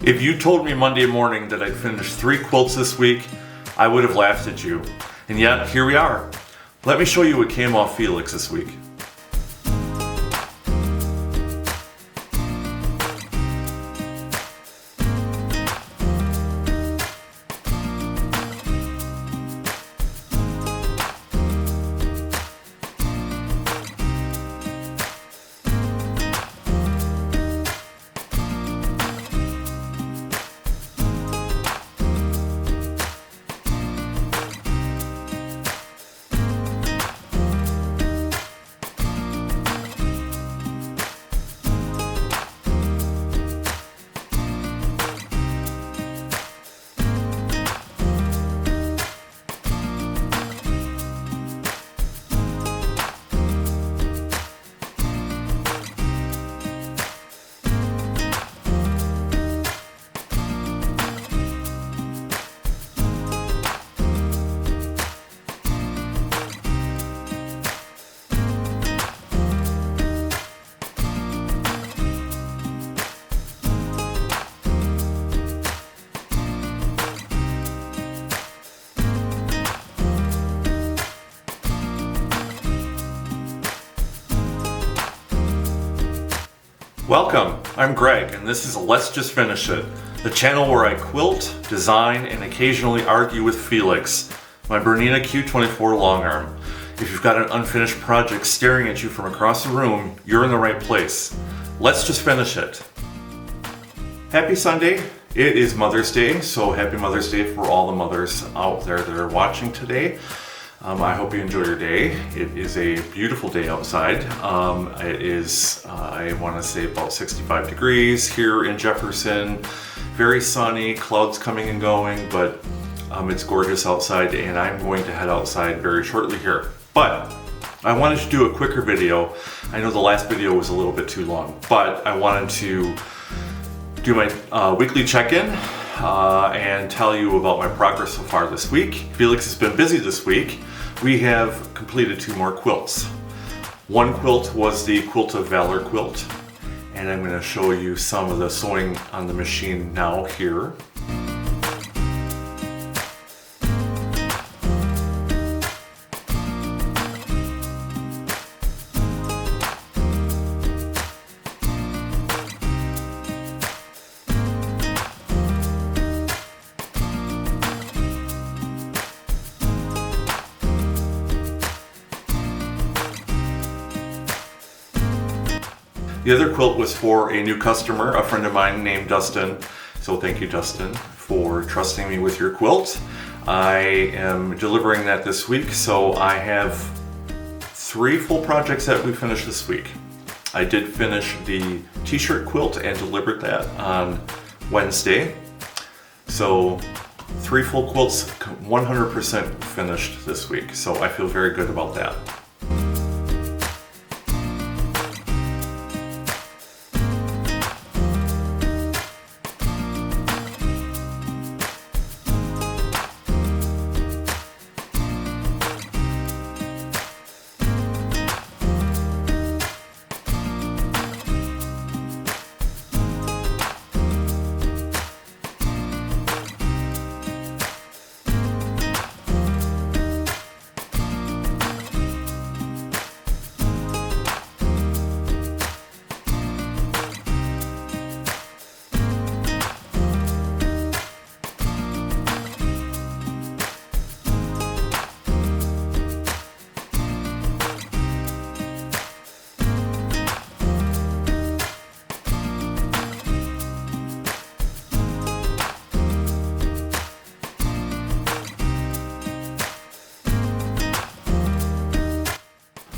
If you told me Monday morning that I'd finished 3 quilts this week, I would have laughed at you. And yet, here we are. Let me show you what came off Felix this week. Welcome, I'm Greg, and this is Let's Just Finish It, the channel where I quilt, design, and occasionally argue with Felix, my Bernina Q24 longarm. If you've got an unfinished project staring at you from across the room, you're in the right place. Let's just finish it. Happy Sunday. It is Mother's Day, so happy Mother's Day for all the mothers out there that are watching today. I hope you enjoy your day. It is a beautiful day outside. It is, I want to say, about 65 degrees here in Jefferson. Very sunny, clouds coming and going, but it's gorgeous outside, and I'm going to head outside very shortly here. But I wanted to do a quicker video. I know the last video was a little bit too long, but I wanted to do my weekly check-in and tell you about my progress so far this week. Felix has been busy this week. We have completed 2 more quilts. One quilt was the Quilt of Valor quilt, and I'm going to show you some of the sewing on the machine now here. The other quilt was for a new customer, a friend of mine named Dustin. So thank you, Dustin, for trusting me with your quilt. I am delivering that this week, so I have 3 full projects that we finished this week. I did finish the t-shirt quilt and delivered that on Wednesday. So 3 full quilts, 100% finished this week. So I feel very good about that.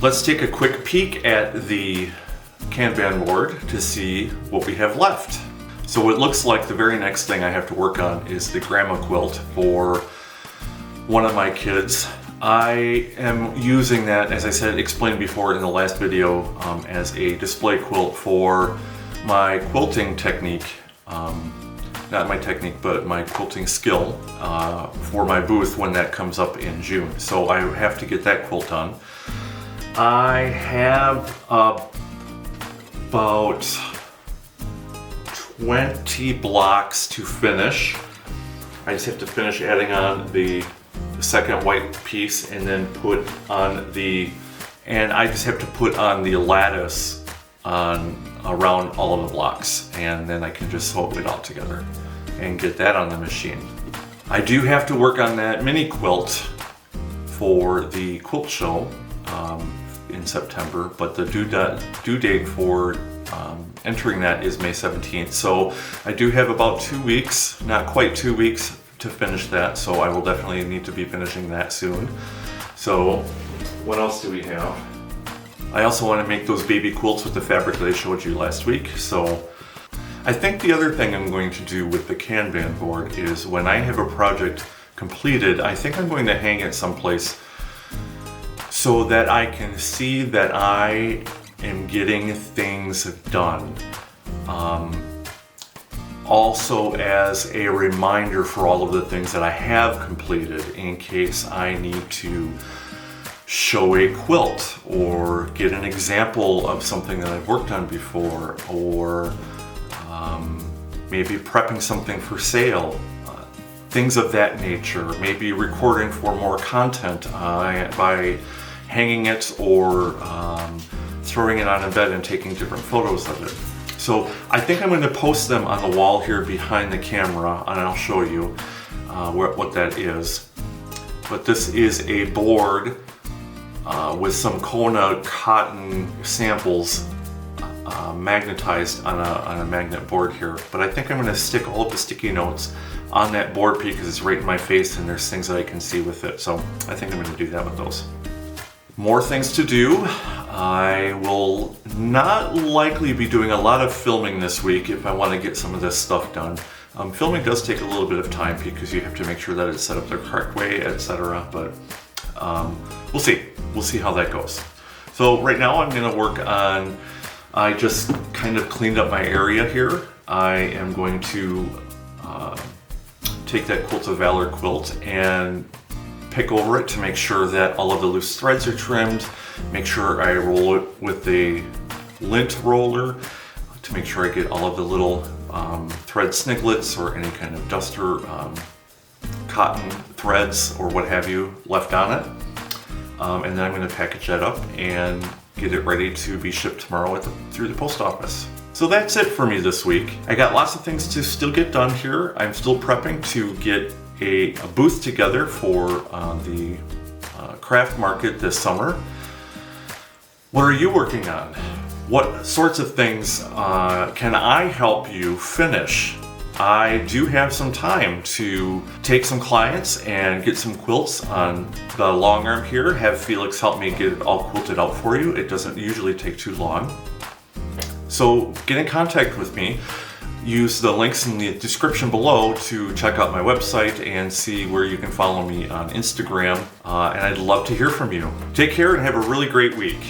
Let's take a quick peek at the Kanban board to see what we have left. So it looks like the very next thing I have to work on is the grandma quilt for one of my kids. I am using that, as I said, explained before in the last video, as a display quilt for my quilting technique. Not my technique, but my quilting skill for my booth when that comes up in June. So I have to get that quilt done. I have about 20 blocks to finish. I just have to finish adding on the second white piece and then put on I just have to put on the lattice around all of the blocks, and then I can just sew it all together and get that on the machine. I do have to work on that mini quilt for the quilt show in September, but the due date for entering that is May 17th. So I do have about 2 weeks, not quite 2 weeks, to finish that. So I will definitely need to be finishing that soon. So what else do we have? I also want to make those baby quilts with the fabric that I showed you last week. So I think the other thing I'm going to do with the Kanban board is when I have a project completed, I think I'm going to hang it someplace so that I can see that I am getting things done. Also as a reminder for all of the things that I have completed in case I need to show a quilt or get an example of something that I've worked on before, or maybe prepping something for sale, things of that nature, maybe recording for more content by hanging it or throwing it on a bed and taking different photos of it. So I think I'm going to post them on the wall here behind the camera, and I'll show you what that is. But this is a board with some Kona cotton samples magnetized on a magnet board here. But I think I'm going to stick all of the sticky notes on that board because it's right in my face and there's things that I can see with it. So I think I'm going to do that with those. More things to do. I will not likely be doing a lot of filming this week if I want to get some of this stuff done. Filming does take a little bit of time because you have to make sure that it's set up the correct way, etc. But we'll see. We'll see how that goes. So right now I'm going to work on, I just kind of cleaned up my area here. I am going to take that Quilts of Valor quilt and pick over it to make sure that all of the loose threads are trimmed, make sure I roll it with a lint roller to make sure I get all of the little thread sniglets or any kind of duster cotton threads or what have you left on it. And then I'm going to package that up and get it ready to be shipped tomorrow through the post office. So that's it for me this week. I got lots of things to still get done here. I'm still prepping to get a booth together for the craft market this summer. What are you working on? What sorts of things can I help you finish? I do have some time to take some clients and get some quilts on the long arm here, have Felix help me get it all quilted out for you. It doesn't usually take too long. So get in contact with me. Use the links in the description below to check out my website and see where you can follow me on Instagram. And I'd love to hear from you. Take care and have a really great week.